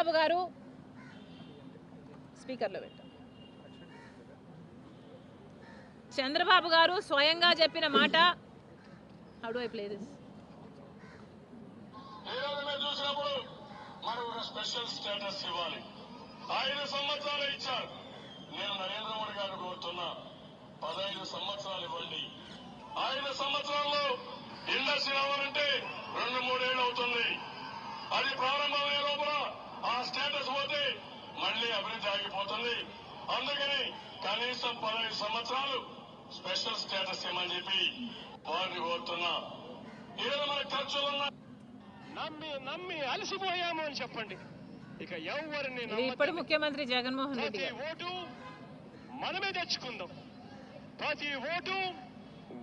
చంద్రబాబు గారు స్పీకర్లో పెట్టారు. చంద్రబాబు గారు స్వయంగా చెప్పిన మాట, how do I play this? Special status ఇవ్వాలి. 5 సంవత్సరాలు ఇచ్చారు. నేను నరేంద్ర మోడీ గారు కోరుతున్నా 15 సంవత్సరాలు ఇవ్వండి. 5 సంవత్సరాల్లో ఇండస్ట్రీ రావాలంటే 2-3 ఏళ్ళు అవుతుంది. అది ప్రారంభమయ్యే లోపల ఆ స్టేటస్ పోతే మళ్లీ అభివృద్ధి ఆగిపోతుంది. అందుకని కనీసం 15 సంవత్సరాలు స్పెషల్ స్టేటస్ ఇవ్వమని చెప్పి వారిని కోరుతున్నా. ఈరోజు మన ఖర్చులున్న నమ్మి అలసిపోయాము అని చెప్పండి. ఇక ఎవరిని ఇప్పుడు ముఖ్యమంత్రి జగన్మోహన్ రెడ్డి ఓటు మనమే తెచ్చుకుందాం. ప్రతి ఓటు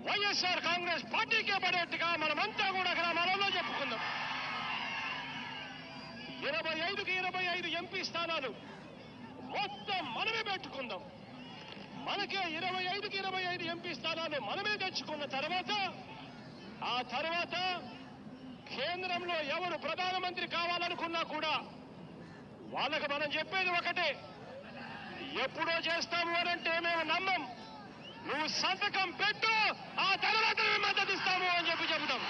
వైఎస్ఆర్ కాంగ్రెస్ పార్టీకే పడేట్టుగా మనమంతా కూడా గ్రామాలలో చెప్పుకుందాం. 25కి 25 ఎంపీ స్థానాలు మొత్తం మనమే పెట్టుకుందాం. మనకే 25కి 25 ఎంపీ స్థానాలు మనమే తెచ్చుకున్న తర్వాత ఆ తర్వాత కేంద్రంలో ఎవరు ప్రధానమంత్రి కావాలనుకున్నా కూడా వాళ్ళకి మనం చెప్పేది ఒకటే, ఎప్పుడో చేస్తాము అనంటే మేము నమ్మం. నువ్వు సంతకం పెట్టు, ఆ తర్వాత మేము మద్దతు ఇస్తాము అని చెప్పి చెబుతాం.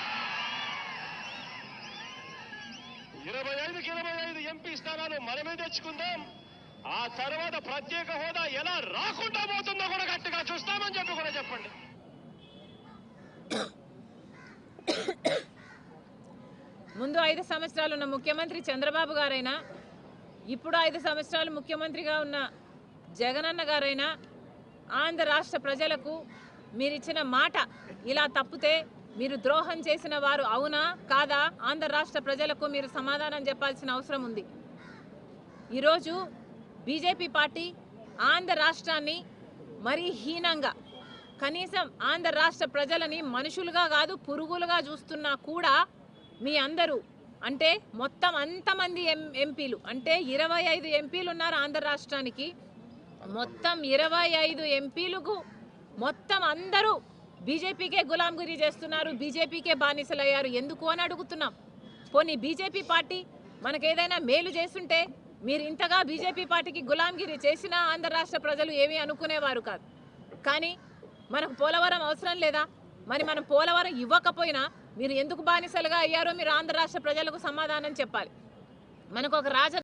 25కి 25 ఎంపీ స్థానాలు మనమే తెచ్చుకుందాం. ఆ తర్వాత ప్రత్యేక హోదా ఎలా రాకుండా పోతుందో కూడా గట్టిగా చూస్తామని చెప్పి కూడా చెప్పండి. ముందు 5 సంవత్సరాలు ఉన్న ముఖ్యమంత్రి చంద్రబాబు గారైనా, ఇప్పుడు 5 సంవత్సరాలు ముఖ్యమంత్రిగా ఉన్న జగనన్న గారైనా ఆంధ్ర రాష్ట్ర ప్రజలకు మీరిచ్చిన మాట ఇలా తప్పితే మీరు ద్రోహం చేసిన వారు అవునా కాదా? ఆంధ్ర రాష్ట్ర ప్రజలకు మీరు సమాధానం చెప్పాల్సిన అవసరం ఉంది. ఈరోజు బీజేపీ పార్టీ ఆంధ్ర రాష్ట్రాన్ని మరీ హీనంగా, కనీసం ఆంధ్ర రాష్ట్ర ప్రజలని మనుషులుగా కాదు పురుగులుగా చూస్తున్నా కూడా మీ అందరూ అంటే మొత్తం అంతమంది ఎంపీలు అంటే 25 ఎంపీలు ఉన్నారు ఆంధ్ర రాష్ట్రానికి. మొత్తం 25 ఎంపీలకు మొత్తం అందరూ బీజేపీకే గులాంగిరి చేస్తున్నారు, బీజేపీకే బానిసలయ్యారు. ఎందుకు అని అడుగుతున్నాం. పోనీ బీజేపీ పార్టీ మనకేదైనా మేలు చేస్తుంటే మీరు ఇంతగా బీజేపీ పార్టీకి గులాంగిరి చేసినా ఆంధ్ర రాష్ట్ర ప్రజలు ఏమీ అనుకునేవారు కాదు. కానీ మనకు పోలవరం అవసరం లేదా? మరి మనం పోలవరం ఇవ్వకపోయినా మీరు ఎందుకు బానిసలుగా అయ్యారో మీరు ఆంధ్ర రాష్ట్ర ప్రజలకు సమాధానం చెప్పాలి. మనకు ఒక